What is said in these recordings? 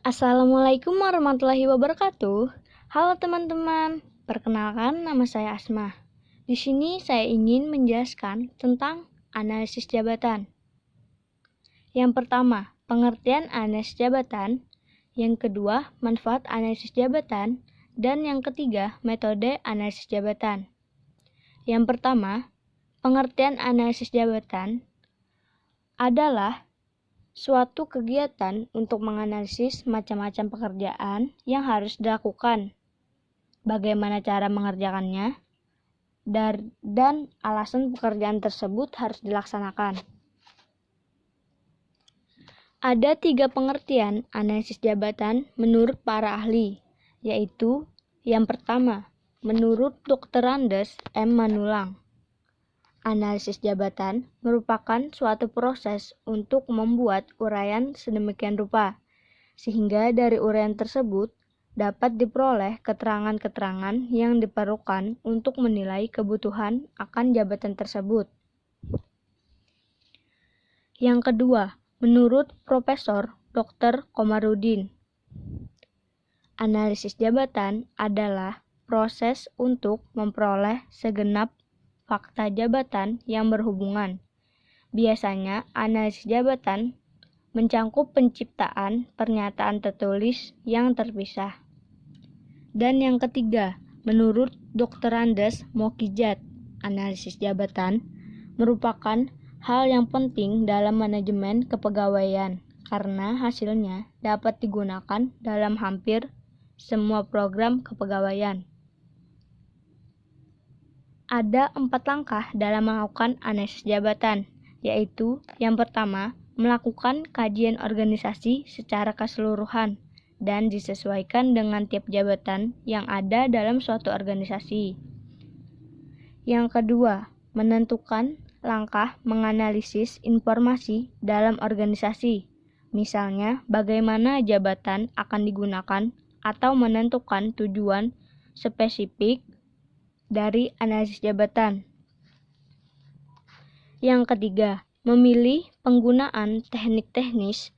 Assalamualaikum warahmatullahi wabarakatuh. Halo teman-teman, perkenalkan nama saya Asma. Di sini saya ingin menjelaskan tentang analisis jabatan. Yang pertama, pengertian analisis jabatan. Yang kedua, manfaat analisis jabatan. Dan yang ketiga, metode analisis jabatan. Yang pertama, pengertian analisis jabatan adalah suatu kegiatan untuk menganalisis macam-macam pekerjaan yang harus dilakukan, bagaimana cara mengerjakannya, dan alasan pekerjaan tersebut harus dilaksanakan. Ada 3 pengertian analisis jabatan menurut para ahli, yaitu yang pertama, menurut Dr. Andes M. Manulang. Analisis jabatan merupakan suatu proses untuk membuat uraian sedemikian rupa, sehingga dari uraian tersebut dapat diperoleh keterangan-keterangan yang diperlukan untuk menilai kebutuhan akan jabatan tersebut. Yang kedua, menurut Profesor Dr. Komarudin, analisis jabatan adalah proses untuk memperoleh segenap fakta jabatan yang berhubungan. Biasanya, analisis jabatan mencangkup penciptaan pernyataan tertulis yang terpisah. Dan yang ketiga, menurut Dr. Andes Mokijat, analisis jabatan merupakan hal yang penting dalam manajemen kepegawaian karena hasilnya dapat digunakan dalam hampir semua program kepegawaian. Ada 4 langkah dalam melakukan analisis jabatan, yaitu yang pertama, melakukan kajian organisasi secara keseluruhan dan disesuaikan dengan tiap jabatan yang ada dalam suatu organisasi. Yang kedua, menentukan langkah menganalisis informasi dalam organisasi, misalnya bagaimana jabatan akan digunakan atau menentukan tujuan spesifik dari analisis jabatan. Yang ketiga, memilih penggunaan teknik teknis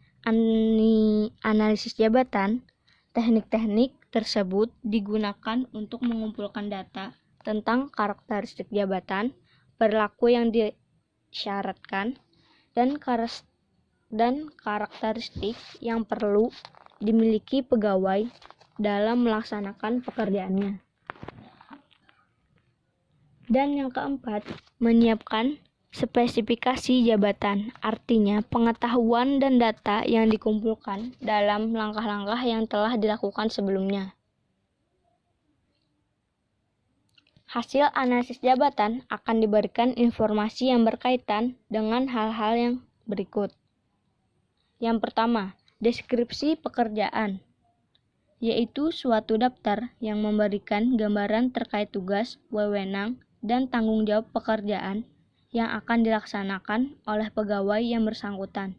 analisis jabatan. Teknik-teknik tersebut digunakan untuk mengumpulkan data tentang karakteristik jabatan, perilaku yang disyaratkan, dan karakteristik yang perlu dimiliki pegawai dalam melaksanakan pekerjaannya. Dan yang keempat, menyiapkan spesifikasi jabatan, artinya pengetahuan dan data yang dikumpulkan dalam langkah-langkah yang telah dilakukan sebelumnya. Hasil analisis jabatan akan diberikan informasi yang berkaitan dengan hal-hal yang berikut. Yang pertama, deskripsi pekerjaan, yaitu suatu daftar yang memberikan gambaran terkait tugas, wewenang, dan tanggung jawab pekerjaan yang akan dilaksanakan oleh pegawai yang bersangkutan.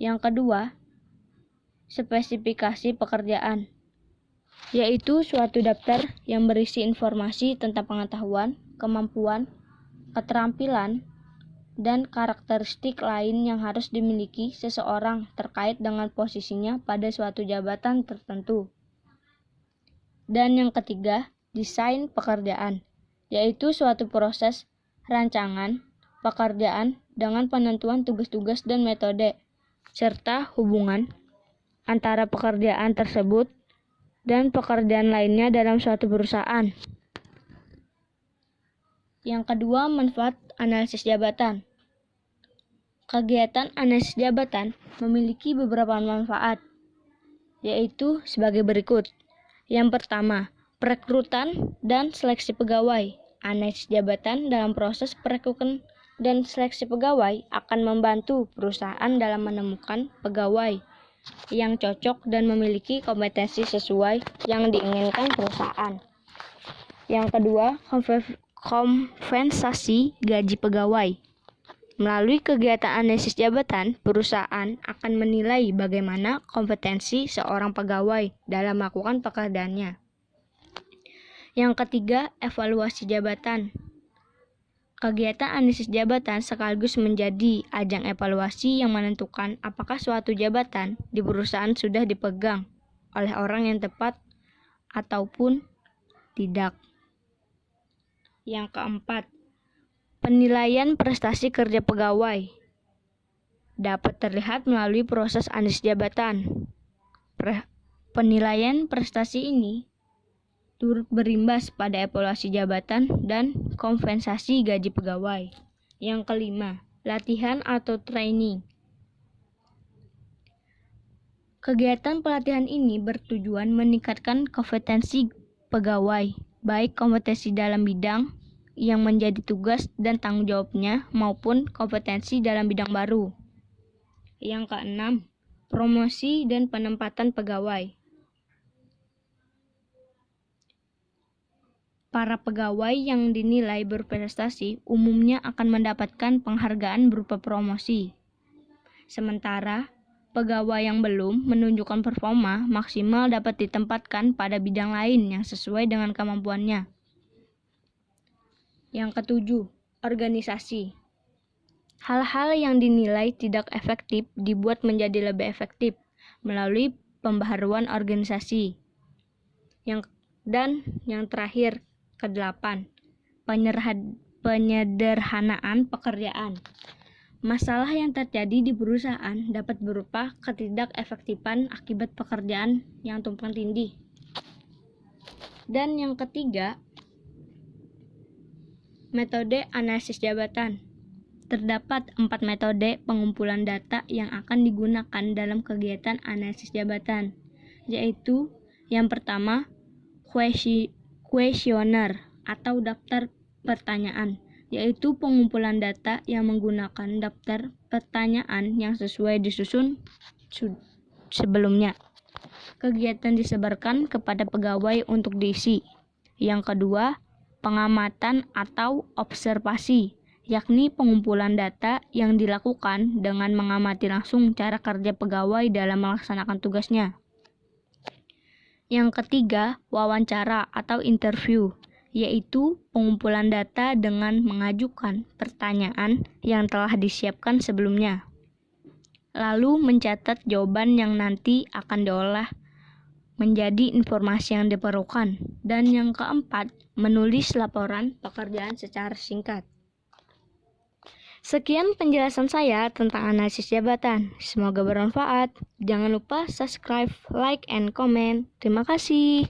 Yang kedua, spesifikasi pekerjaan, yaitu suatu daftar yang berisi informasi tentang pengetahuan, kemampuan, keterampilan, dan karakteristik lain yang harus dimiliki seseorang terkait dengan posisinya pada suatu jabatan tertentu. Dan yang ketiga, desain pekerjaan, yaitu suatu proses rancangan pekerjaan dengan penentuan tugas-tugas dan metode, serta hubungan antara pekerjaan tersebut dan pekerjaan lainnya dalam suatu perusahaan. Yang kedua, manfaat analisis jabatan. Kegiatan analisis jabatan memiliki beberapa manfaat, yaitu sebagai berikut. Yang pertama, perekrutan dan seleksi pegawai. Analisis jabatan dalam proses perekrutan dan seleksi pegawai akan membantu perusahaan dalam menemukan pegawai yang cocok dan memiliki kompetensi sesuai yang diinginkan perusahaan. Yang kedua, kompensasi gaji pegawai. Melalui kegiatan analisis jabatan, perusahaan akan menilai bagaimana kompetensi seorang pegawai dalam melakukan pekerjaannya. Yang ketiga, evaluasi jabatan. Kegiatan analisis jabatan sekaligus menjadi ajang evaluasi yang menentukan apakah suatu jabatan di perusahaan sudah dipegang oleh orang yang tepat ataupun tidak. Yang keempat, penilaian prestasi kerja pegawai dapat terlihat melalui proses analisis jabatan. Penilaian prestasi ini turut berimbas pada evaluasi jabatan dan kompensasi gaji pegawai. Yang kelima, latihan atau training. Kegiatan pelatihan ini bertujuan meningkatkan kompetensi pegawai, baik kompetensi dalam bidang yang menjadi tugas dan tanggung jawabnya maupun kompetensi dalam bidang baru. Yang keenam, promosi dan penempatan pegawai. Para pegawai yang dinilai berprestasi umumnya akan mendapatkan penghargaan berupa promosi. Sementara, pegawai yang belum menunjukkan performa maksimal dapat ditempatkan pada bidang lain yang sesuai dengan kemampuannya. Yang ketujuh, organisasi. Hal-hal yang dinilai tidak efektif dibuat menjadi lebih efektif melalui pembaharuan organisasi. Yang terakhir, ke-8, penyederhanaan pekerjaan. Masalah yang terjadi di perusahaan dapat berupa ketidakefektifan akibat pekerjaan yang tumpang tindih. Dan yang ketiga, metode analisis jabatan. Terdapat 4 metode pengumpulan data yang akan digunakan dalam kegiatan analisis jabatan, yaitu yang pertama, kuesioner atau daftar pertanyaan, yaitu pengumpulan data yang menggunakan daftar pertanyaan yang sesuai disusun sebelumnya. Kegiatan disebarkan kepada pegawai untuk diisi. Yang kedua, pengamatan atau observasi, yakni pengumpulan data yang dilakukan dengan mengamati langsung cara kerja pegawai dalam melaksanakan tugasnya. Yang ketiga, wawancara atau interview, yaitu pengumpulan data dengan mengajukan pertanyaan yang telah disiapkan sebelumnya, lalu mencatat jawaban yang nanti akan diolah menjadi informasi yang diperlukan. Dan yang keempat, menulis laporan pekerjaan secara singkat. Sekian penjelasan saya tentang analisis jabatan. Semoga bermanfaat. Jangan lupa subscribe, like, and comment. Terima kasih.